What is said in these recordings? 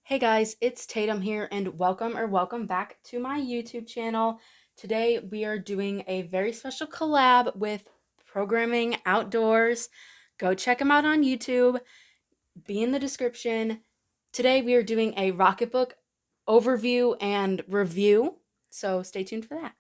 Hey guys, it's Tatum here and welcome back to my YouTube channel. Today we are doing a very special collab with Programming Outdoors. Go check them out on YouTube, be in the description. Today we are doing a Rocketbook overview and review, so stay tuned for that.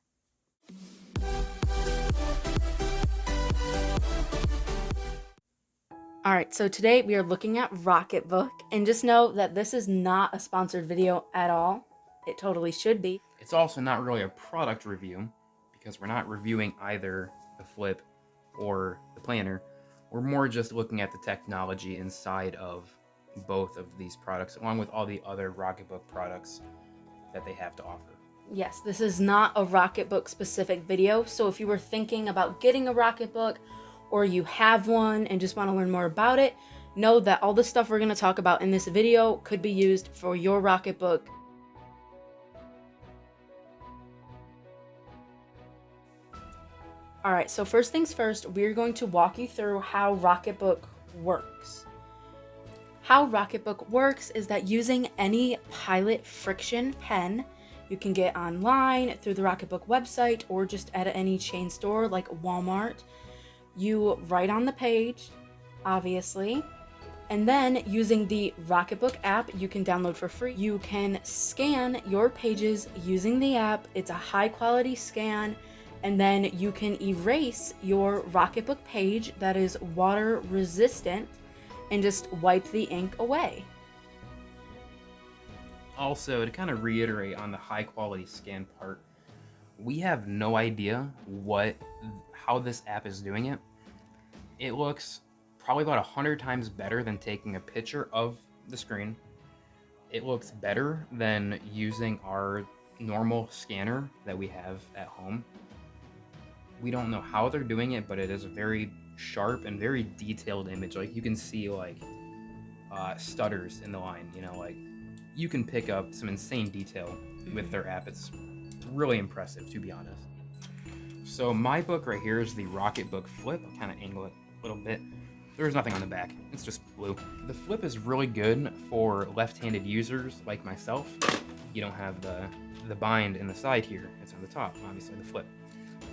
All right, so today we are looking at Rocketbook, and just know that this is not a sponsored video at all. It totally should be. It's also not really a product review because we're not reviewing either the flip or the planner. We're more just looking at the technology inside of both of these products, along with all the other Rocketbook products that they have to offer. Yes, this is not a Rocketbook specific video, so if you were thinking about getting a Rocketbook or you have one and just want to learn more about it, know that all the stuff we're going to talk about in this video could be used for your Rocketbook. Alright, so first things first, we're going to walk you through how Rocketbook works. How Rocketbook works is that using any Pilot Friction pen you can get online through the Rocketbook website or just at any chain store like Walmart. You write on the page, obviously, and then using the Rocketbook app you can download for free. You can scan your pages using the app. It's a high quality scan, and then you can erase your Rocketbook page that is water resistant and just wipe the ink away. Also, to kind of reiterate on the high quality scan part, we have no idea how this app is doing it. It looks probably about 100 times better than taking a picture of the screen. It looks better than using our normal scanner that we have at home. We don't know how they're doing it, but it is a very sharp and very detailed image. Like, you can see like stutters in the line, like you can pick up some insane detail with their app. It's really impressive, to be honest. So my book right here is the Rocketbook Flip. I'll kind of angle it a little bit. There's nothing on the back. It's just blue. The flip is really good for left-handed users like myself. You don't have the bind in the side here. It's on the top, obviously, the flip.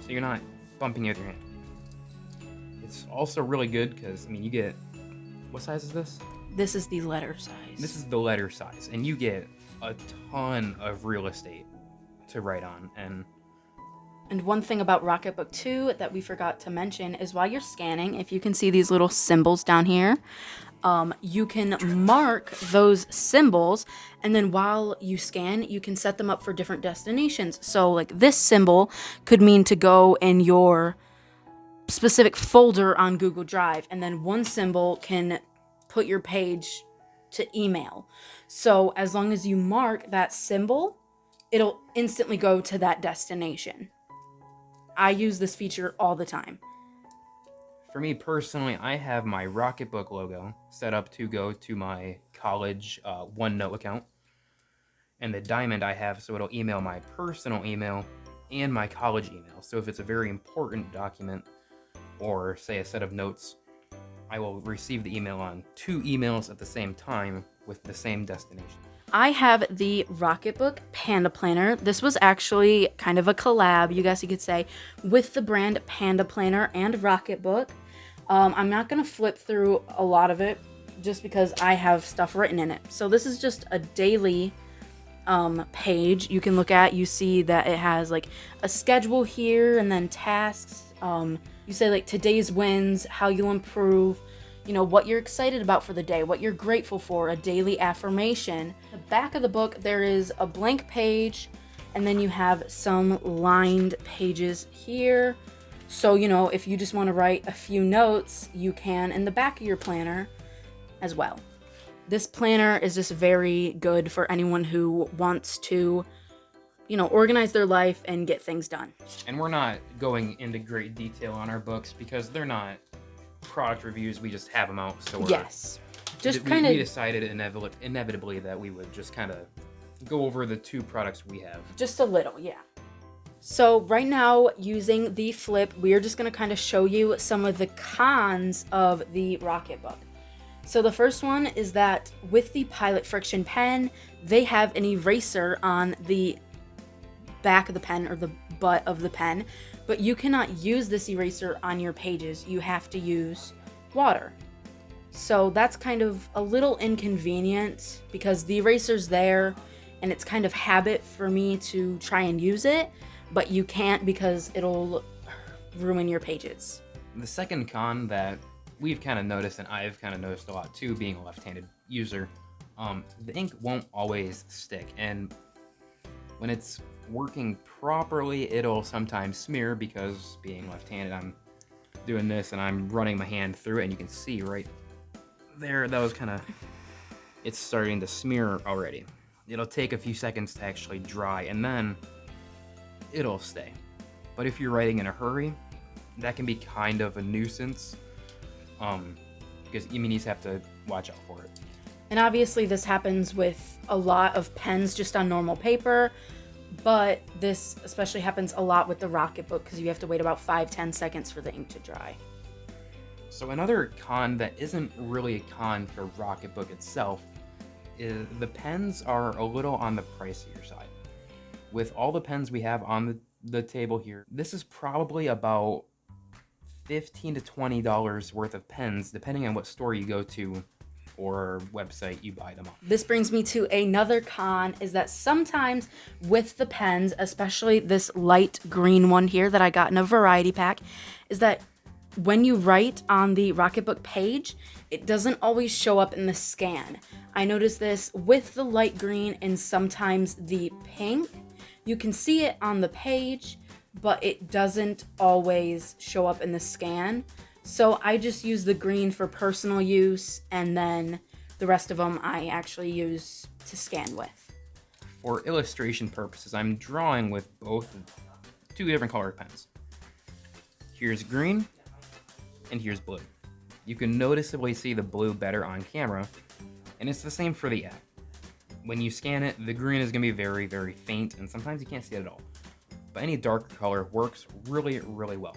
So you're not bumping it with your hand. It's also really good because, you get... What size is this? This is the letter size. This is the letter size, and you get a ton of real estate to write on. And one thing about Rocketbook 2 that we forgot to mention is while you're scanning, if you can see these little symbols down here, you can mark those symbols, and then while you scan, you can set them up for different destinations. So like this symbol could mean to go in your specific folder on Google Drive, and then one symbol can put your page to email. So as long as you mark that symbol, it'll instantly go to that destination. I use this feature all the time. For me personally, I have my Rocketbook logo set up to go to my college OneNote account. And the diamond I have so it'll email my personal email and my college email. So if it's a very important document or, say, a set of notes, I will receive the email on 2 emails at the same time with the same destination. I have the Rocketbook Panda Planner. This was actually kind of a collab, you guys could say, with the brand Panda Planner and Rocketbook. I'm not going to flip through a lot of it just because I have stuff written in it. So this is just a daily page you can look at. You see that it has like a schedule here and then tasks. You say like today's wins, how you'll improve, what you're excited about for the day, what you're grateful for, a daily affirmation. The back of the book, there is a blank page, and then you have some lined pages here. So, if you just want to write a few notes, you can in the back of your planner as well. This planner is just very good for anyone who wants to, organize their life and get things done. And we're not going into great detail on our books because they're not product reviews. We just have them out. So yes, just we decided inevitably that we would just kind of go over the 2 products we have. Just a little, yeah. So right now, using the flip, we are just going to kind of show you some of the cons of the Rocketbook. So the first one is that with the Pilot Friction pen, they have an eraser on the back of the pen or the butt of the pen, but you cannot use this eraser on your pages. You have to use water. So that's kind of a little inconvenient because the eraser's there and it's kind of habit for me to try and use it, but you can't because it'll ruin your pages. The second con that we've kind of noticed, and I've kind of noticed a lot too, being a left-handed user, the ink won't always stick, and when it's working properly, it'll sometimes smear because being left-handed, I'm doing this and I'm running my hand through it, and you can see right there, that was kind of, it's starting to smear already. It'll take a few seconds to actually dry, and then it'll stay. But if you're writing in a hurry, that can be kind of a nuisance, because you just have to watch out for it. And obviously this happens with a lot of pens just on normal paper, but this especially happens a lot with the Rocketbook because you have to wait about 5-10 seconds for the ink to dry. So another con that isn't really a con for Rocketbook itself is the pens are a little on the pricier side. With all the pens we have on the table here, this is probably about $15 to $20 worth of pens, depending on what store you go to or website you buy them on. This brings me to another con, is that sometimes with the pens, especially this light green one here that I got in a variety pack, is that when you write on the Rocketbook page, it doesn't always show up in the scan. I noticed this with the light green and sometimes the pink. You can see it on the page, but it doesn't always show up in the scan. So I just use the green for personal use, and then the rest of them I actually use to scan with. For illustration purposes, I'm drawing with two different colored pens. Here's green, and here's blue. You can noticeably see the blue better on camera, and it's the same for the app. When you scan it, the green is going to be very, very faint, and sometimes you can't see it at all. But any darker color works really, really well.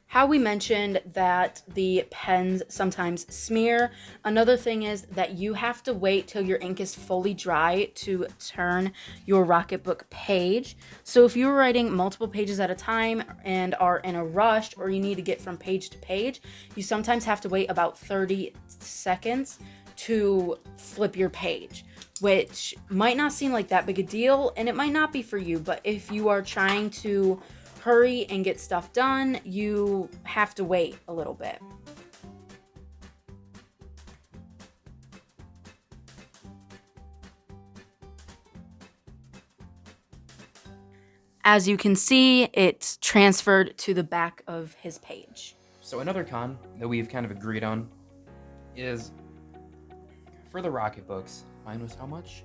How we mentioned that the pens sometimes smear, another thing is that you have to wait till your ink is fully dry to turn your Rocketbook page. So if you're writing multiple pages at a time and are in a rush, or you need to get from page to page, you sometimes have to wait about 30 seconds to flip your page, which might not seem like that big a deal, and it might not be for you, but if you are trying to hurry and get stuff done, you have to wait a little bit. As you can see, it's transferred to the back of his page. So another con that we've kind of agreed on is for the Rocketbooks, mine was how much?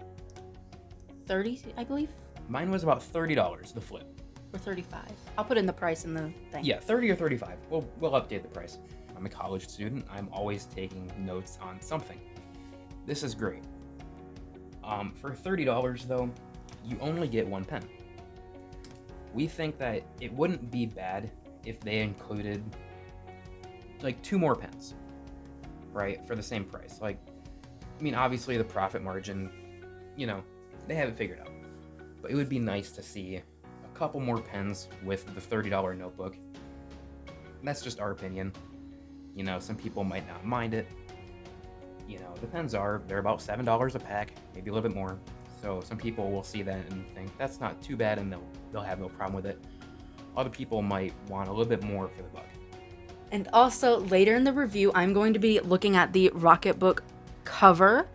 30, I believe? Mine was about $30, the flip. Or 35. I'll put in the price in the thing. Yeah, 30 or 35. We'll update the price. I'm a college student. I'm always taking notes on something. This is great. For $30 though, you only get one pen. We think that it wouldn't be bad if they included like 2 more pens, right? For the same price. Like, I mean, obviously the profit margin, they have it figured out. But it would be nice to see a couple more pens with the $30 notebook. That's just our opinion. Some people might not mind it. The pens they're about $7 a pack, maybe a little bit more. So some people will see that and think that's not too bad, and they'll have no problem with it. Other people might want a little bit more for the buck. And also later in the review, I'm going to be looking at the Rocketbook cover.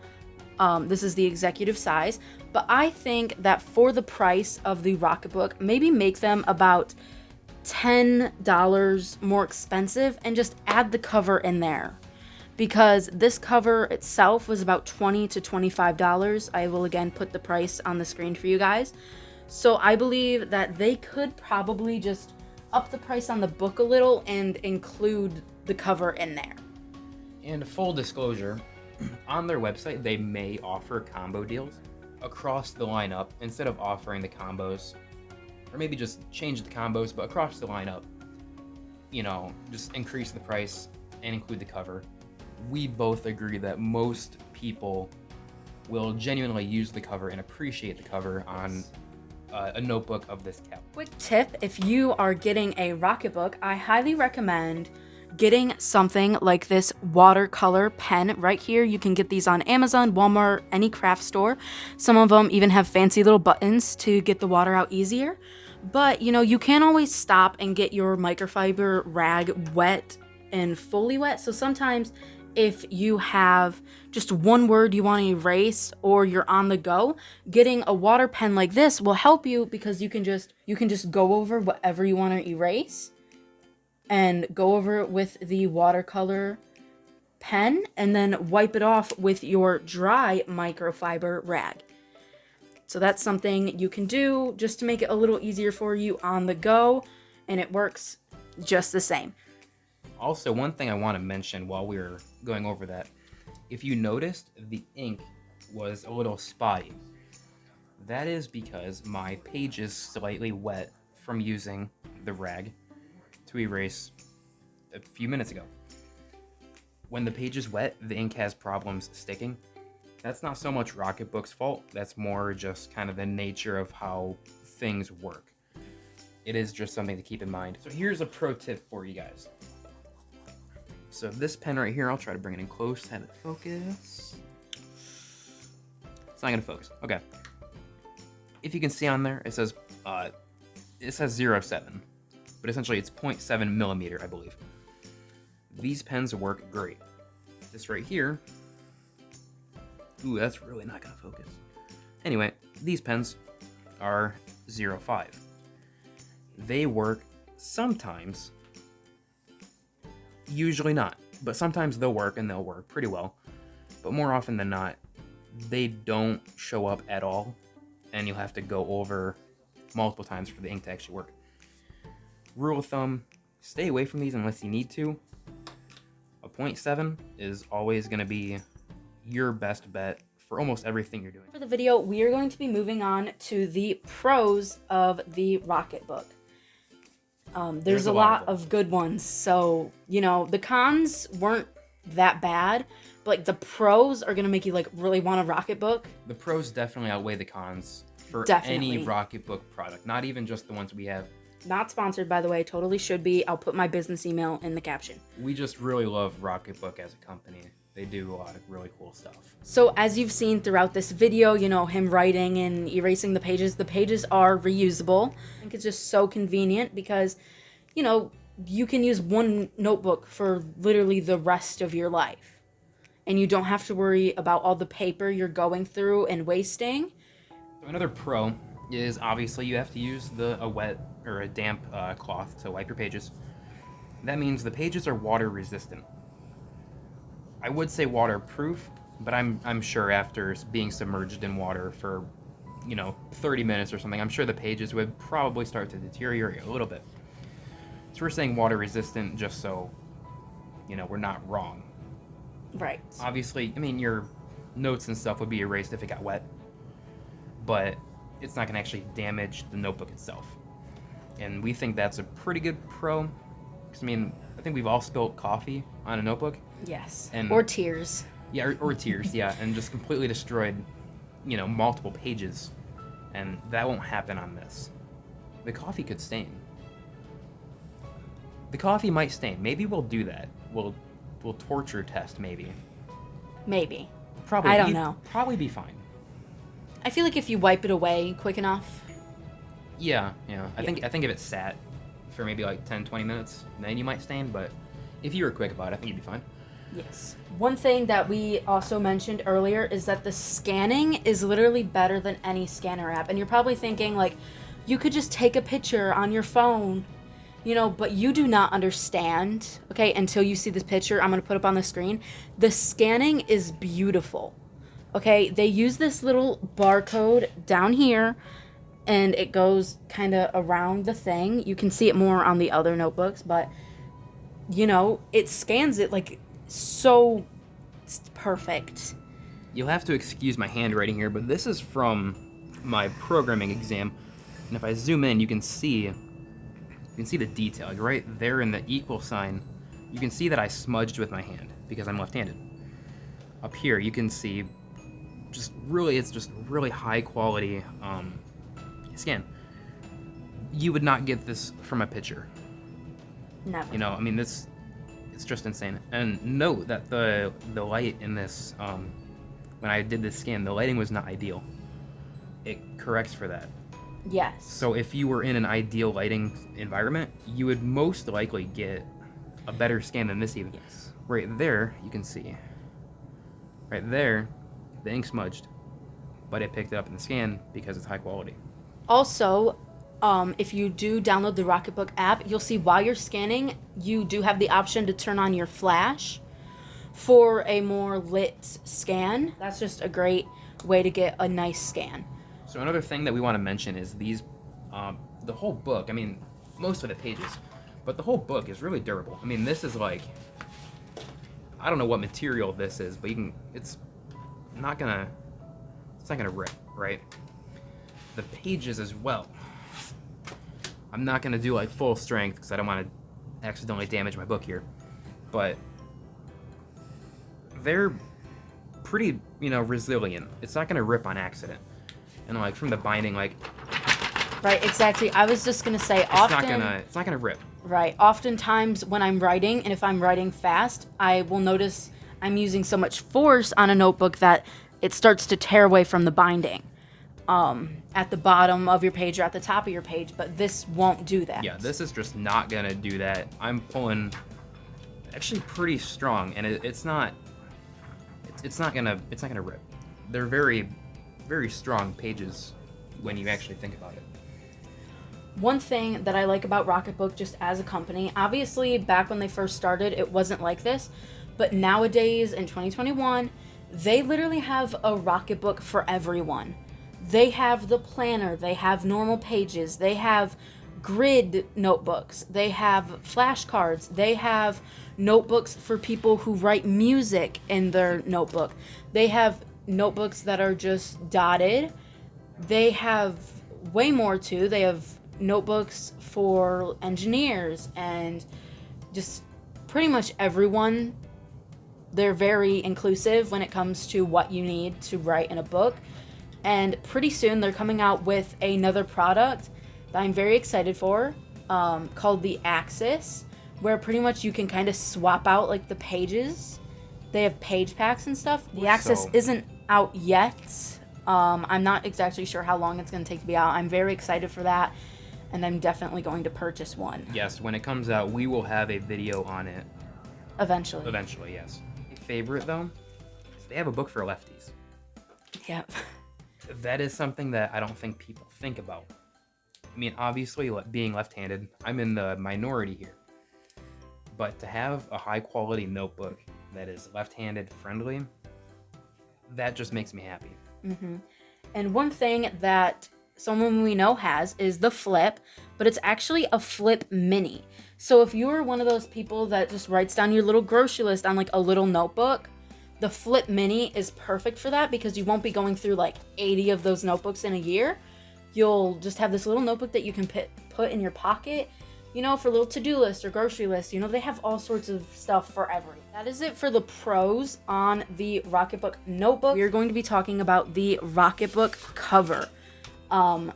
This is the executive size, but I think that for the price of the Rocketbook, maybe make them about $10 more expensive and just add the cover in there. Because this cover itself was about $20 to $25. I will again put the price on the screen for you guys. So I believe that they could probably just up the price on the book a little and include the cover in there. And full disclosure, on their website, they may offer combo deals across the lineup instead of offering the combos, or maybe just change the combos, but across the lineup, just increase the price and include the cover. we both agree that most people will genuinely use the cover and appreciate the cover on a notebook of this caliber. Quick tip, if you are getting a Rocketbook, I highly recommend getting something like this watercolor pen right here. You can get these on Amazon, Walmart, any craft store. Some of them even have fancy little buttons to get the water out easier. But, you know, you can't always stop and get your microfiber rag wet and fully wet. So sometimes if you have just one word you want to erase or you're on the go, getting a water pen like this will help you because you can just go over whatever you want to erase and go over it with the watercolor pen and then wipe it off with your dry microfiber rag. So that's something you can do just to make it a little easier for you on the go, and it works just the same. Also, one thing I want to mention while we were going over that, if you noticed, the ink was a little spotty. That is because my page is slightly wet from using the rag to erase a few minutes ago. When the page is wet, the ink has problems sticking. That's not so much Rocketbook's fault, that's more just kind of the nature of how things work. It is just something to keep in mind. So here's a pro tip for you guys. So this pen right here, I'll try to bring it in close, have it focus. It's not gonna focus. Okay. If you can see on there, it says 0.7, but essentially it's 0.7 millimeter, I believe. These pens work great. This right here, ooh, that's really not gonna focus. Anyway, these pens are 0.5. They work sometimes, usually not, but sometimes they'll work and they'll work pretty well. But more often than not, they don't show up at all, and you'll have to go over multiple times for the ink to actually work. Rule of thumb, stay away from these unless you need to. A 0.7 is always going to be your best bet for almost everything you're doing. For the video, we are going to be moving on to the pros of the Rocketbook. There's a lot of good ones, so, you know, the cons weren't that bad, but like the pros are gonna make you like really want a Rocketbook. The pros definitely outweigh the cons for Definitely. any Rocketbook product, not even just the ones we have. Not sponsored, by the way, totally should be. I'll put my business email in the caption. We just really love Rocketbook as a company. They do a lot of really cool stuff. So as you've seen throughout this video, you know, him writing and erasing the pages are reusable. I think it's just so convenient because, you know, you can use one notebook for literally the rest of your life. And you don't have to worry about all the paper you're going through and wasting. So another pro is obviously you have to use a wet or a damp cloth to wipe your pages. That means the pages are water resistant. I would say waterproof, but I'm sure after being submerged in water for, 30 minutes or something, I'm sure the pages would probably start to deteriorate a little bit. So we're saying water resistant just so, we're not wrong. Right. Obviously, your notes and stuff would be erased if it got wet, but it's not going to actually damage the notebook itself. And we think that's a pretty good pro, because I think we've all spilled coffee on a notebook. Yes. And or tears. Yeah, or tears, yeah, and just completely destroyed, multiple pages. And that won't happen on this. The coffee could stain. The coffee might stain. Maybe we'll do that. We'll torture test, maybe. Maybe. Probably. I don't know. Probably be fine. I feel like if you wipe it away quick enough. Yeah. I think if it sat for maybe like 10, 20 minutes, then you might stain, but if you were quick about it, I think you'd be fine. Yes. One thing that we also mentioned earlier is that the scanning is literally better than any scanner app. And you're probably thinking, like, you could just take a picture on your phone, but you do not understand, okay, until you see this picture I'm going to put up on the screen. The scanning is beautiful, okay? They use this little barcode down here, and it goes kind of around the thing. You can see it more on the other notebooks, but, it scans it, like, so perfect. You'll have to excuse my handwriting here, but this is from my programming exam, and if I zoom in, you can see the detail. Like right there in the equal sign, you can see that I smudged with my hand. because I'm left-handed. Up here, you can see it's just really high quality scan. You would not get this from a picture. Never. You know, I mean, it's just insane. And note that the light in this, when I did this scan, the lighting was not ideal. It corrects for that. Yes. So if you were in an ideal lighting environment, you would most likely get a better scan than this even. Yes. Right there, you can see. Right there, the ink smudged, but it picked it up in the scan because it's high quality. Also, if you do download the Rocketbook app, you'll see while you're scanning, you do have the option to turn on your flash for a more lit scan. That's just a great way to get a nice scan. So another thing that we want to mention is these, the whole book, I mean, most of the pages, but the whole book is really durable. I mean, this is like, I don't know what material this is, but it's not gonna rip, right? The pages as well. I'm not gonna do like full strength because I don't want to accidentally damage my book here, but they're pretty, resilient. It's not gonna rip on accident. And like from the binding, like, right, exactly. I was just gonna say, it's not gonna rip. Right. Oftentimes when I'm writing, and if I'm writing fast, I will notice I'm using so much force on a notebook that it starts to tear away from the binding at the bottom of your page or at the top of your page, but this won't do that. Yeah, this is just not gonna do that. I'm pulling actually pretty strong, and it's not gonna rip. They're very, very strong pages when you actually think about it. One thing that I like about Rocketbook just as a company, obviously back when they first started, it wasn't like this, but nowadays in 2021, they literally have a Rocketbook for everyone. They have the planner, they have normal pages, they have grid notebooks, they have flashcards, they have notebooks for people who write music in their notebook. They have notebooks that are just dotted. They have way more too. They have notebooks for engineers and just pretty much everyone. They're very inclusive when it comes to what you need to write in a book. And pretty soon they're coming out with another product that I'm very excited for, called the Axis, where pretty much you can kind of swap out like the pages. They have page packs and stuff. The Axis isn't out yet. I'm not exactly sure how long it's going to take to be out. I'm very excited for that, and I'm definitely going to purchase one. Yes, when it comes out, we will have a video on it. Eventually. Eventually, yes. My favorite, though, is they have a book for lefties. Yep. That is something that I don't think people think about. I mean, obviously, being left-handed, I'm in the minority here. But to have a high-quality notebook that is left-handed friendly, that just makes me happy. Mm-hmm. And one thing that someone we know has is the Flip, but it's actually a Flip Mini. So if you're one of those people that just writes down your little grocery list on like a little notebook, the Flip Mini is perfect for that because you won't be going through like 80 of those notebooks in a year. You'll just have this little notebook that you can put in your pocket, for little to-do lists or grocery lists. They have all sorts of stuff for everything. That is it for the pros on the Rocketbook notebook. We are going to be talking about the Rocketbook cover. I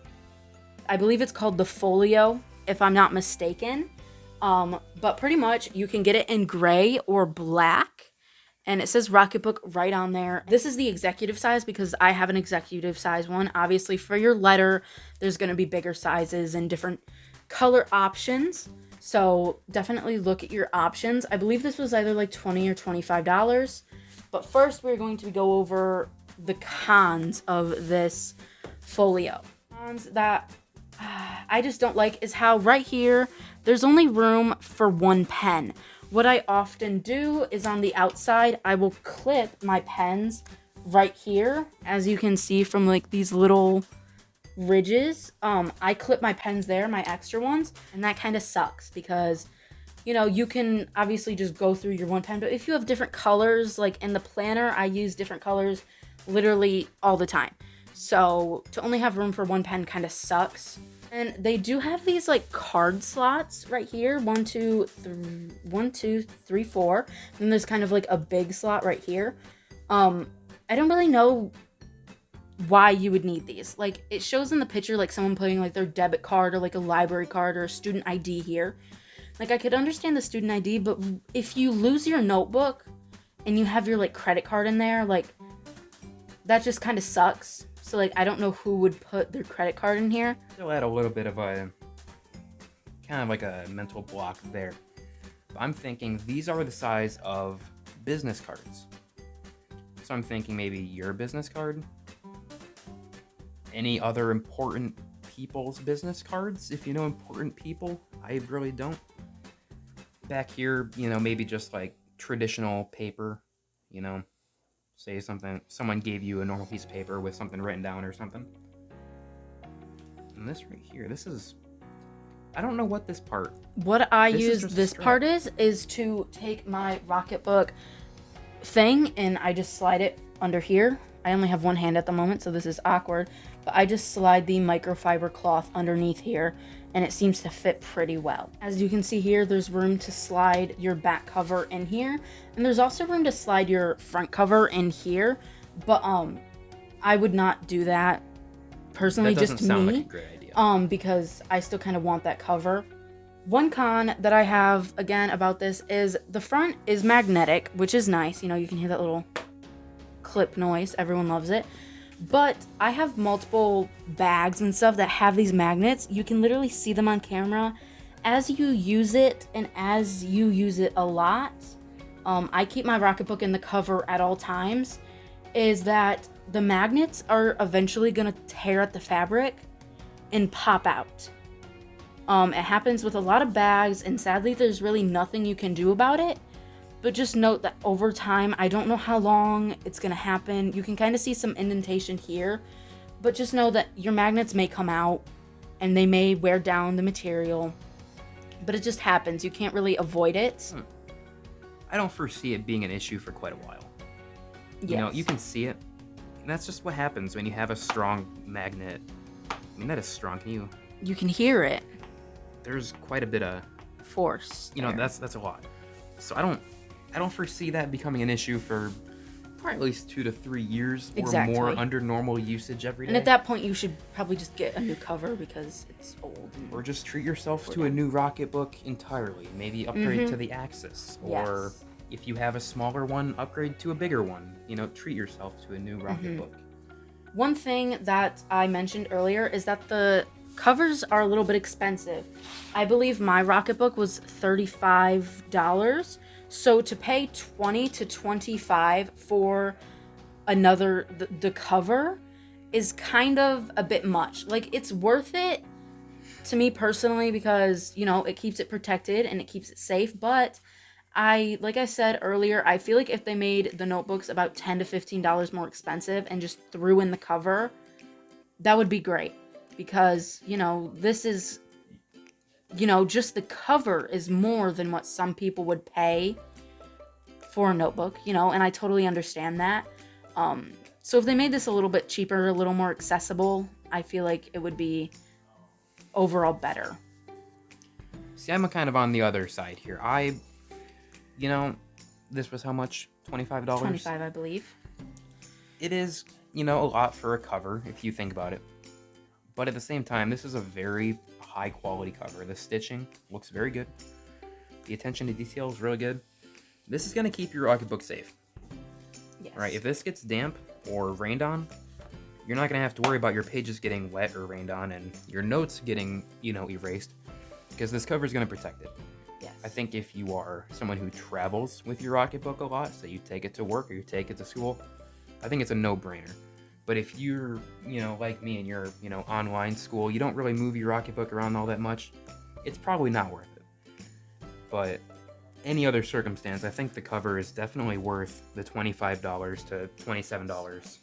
believe it's called the Folio, if I'm not mistaken. But pretty much you can get it in gray or black. And it says Rocketbook right on there. This is the executive size because I have an executive size one. Obviously, for your letter, there's going to be bigger sizes and different color options. So definitely look at your options. I believe this was either like $20 or $25. But first, we're going to go over the cons of this folio. Cons that I just don't like is how right here, there's only room for one pen. What I often do is on the outside, I will clip my pens right here. As you can see from like these little ridges, I clip my pens there, my extra ones, and that kind of sucks because, you can obviously just go through your one pen, but if you have different colors, like in the planner, I use different colors literally all the time. So to only have room for one pen kind of sucks. And they do have these like card slots right here. 1, 2, 3, 4. Then there's kind of like a big slot right here. I don't really know why you would need these. Like, it shows in the picture like someone putting like their debit card or like a library card or a student ID here. Like, I could understand the student ID, but if you lose your notebook and you have your like credit card in there, like, that just kind of sucks. So like, I don't know who would put their credit card in here. Still add a little bit of a kind of like a mental block there. But I'm thinking these are the size of business cards. So I'm thinking maybe your business card. Any other important people's business cards? If you know important people, I really don't. Back here, you know, maybe just like traditional paper, you know, say someone gave you a normal piece of paper with something written down or something. And this right here, this is, I don't know what this part. What I use this part is to take my Rocketbook thing and I just slide it under here. I only have one hand at the moment, so this is awkward, but I just slide the microfiber cloth underneath here and it seems to fit pretty well. As you can see here, there's room to slide your back cover in here, and there's also room to slide your front cover in here, but I would not do that personally, that just sound me, like a great idea. because I still kind of want that cover. One con that I have again about this is the front is magnetic, which is nice. You know, you can hear that little clip noise. Everyone loves it. But I have multiple bags and stuff that have these magnets. You can literally see them on camera. As you use it and as you use it a lot, I keep my Rocketbook in the cover at all times, is that the magnets are eventually going to tear at the fabric and pop out. It happens with a lot of bags, and sadly there's really nothing you can do about it. But just note that over time, I don't know how long it's going to happen. You can kind of see some indentation here, but just know that your magnets may come out and they may wear down the material, but it just happens. You can't really avoid it. I don't foresee it being an issue for quite a while. Yes. You know, you can see it, and that's just what happens when you have a strong magnet. I mean, that is strong. You can hear it. There's quite a bit of force. You know, that's a lot. So I don't foresee that becoming an issue for probably at least 2 to 3 years or more under normal usage every day. And at that point, you should probably just get a new cover because it's old. Or just treat yourself to a new Rocketbook entirely. Maybe upgrade to the Axis. Or if you have a smaller one, upgrade to a bigger one. You know, treat yourself to a new Rocketbook. One thing that I mentioned earlier is that the covers are a little bit expensive. I believe my Rocketbook was $35. So to pay $20 to $25 for the cover is kind of a bit much. Like, it's worth it to me personally because, you know, it keeps it protected and it keeps it safe. But like I said earlier, I feel like if they made the notebooks about $10 to $15 more expensive and just threw in the cover, that would be great. Because, you know, this is, you know, just the cover is more than what some people would pay for a notebook, you know, and I totally understand that. So if they made this a little bit cheaper, a little more accessible, I feel like it would be overall better. See, I'm kind of on the other side here. You know, this was how much? $25? $25, I believe. It is, you know, a lot for a cover if you think about it. But at the same time, this is a very high quality cover. The stitching looks very good. The attention to detail is really good. This is going to keep your Rocketbook safe. Yes. Right? If this gets damp or rained on, you're not going to have to worry about your pages getting wet or rained on and your notes getting, you know, erased, because this cover is going to protect it. Yes. I think if you are someone who travels with your Rocketbook a lot, so you take it to work or you take it to school, I think it's a no-brainer. But if you're, you know, like me and you're, you know, online school, you don't really move your Rocketbook around all that much, it's probably not worth it. But any other circumstance, I think the cover is definitely worth the $25 to $27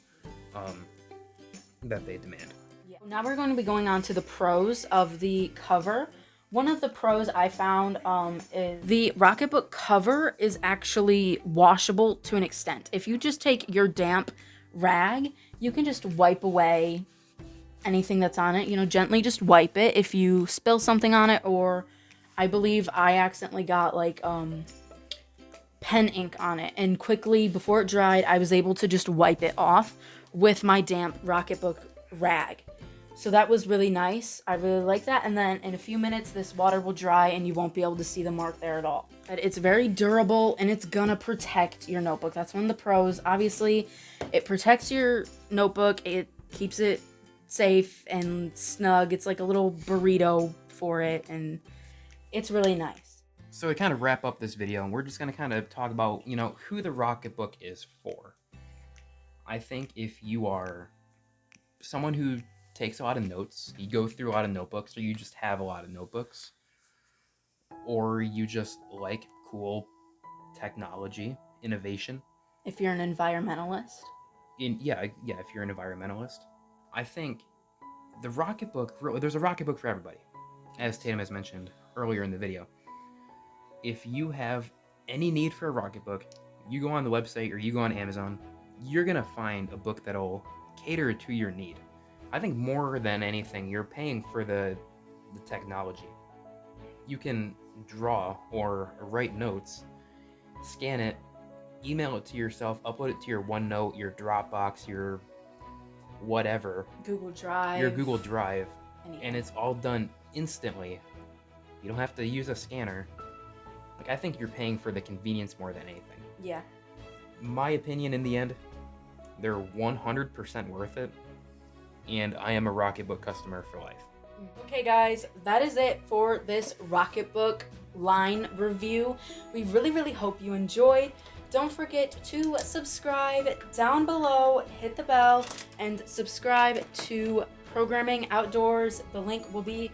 that they demand. Yeah. Now we're going to be going on to the pros of the cover. One of the pros I found is the Rocketbook cover is actually washable to an extent. If you just take your damp rag, you can just wipe away anything that's on it. You know, gently just wipe it if you spill something on it, or I believe I accidentally got like pen ink on it, and quickly before it dried I was able to just wipe it off with my damp Rocketbook rag. So that was really nice. I really like that. And then in a few minutes this water will dry and you won't be able to see the mark there at all. But it's very durable and it's gonna protect your notebook. That's one of the pros. Obviously it protects your notebook, it keeps it safe and snug. It's like a little burrito for it, and it's really nice. So to kind of wrap up this video, we're just going to kind of talk about, you know, who the Rocketbook is for. I think if you are someone who takes a lot of notes, you go through a lot of notebooks, or you just have a lot of notebooks, or you just like cool technology, innovation. If you're an environmentalist. If you're an environmentalist, I think the Rocketbook, there's a Rocketbook for everybody, as Tatum has mentioned earlier in the video. If you have any need for a Rocketbook, you go on the website or you go on Amazon, you're gonna find a book that'll cater to your need. I think more than anything, you're paying for the technology. You can draw or write notes, scan it, email it to yourself, upload it to your OneNote, your Dropbox, your whatever, Google Drive. your Google Drive, anything. and it's all done instantly. You don't have to use a scanner. Like, I think you're paying for the convenience more than anything. Yeah. My opinion, in the end, they're 100% worth it, and I am a Rocketbook customer for life. Okay guys, that is it for this Rocketbook line review. We really hope you enjoyed. Don't forget to subscribe down below, hit the bell, and subscribe to Programming Outdoors. The link will be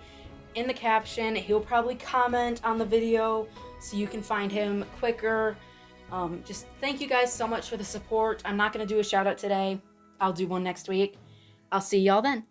in the caption. He'll probably comment on the video so you can find him quicker. Just thank you guys so much for the support. I'm not going to do a shout out today. I'll do one next week. I'll see y'all then.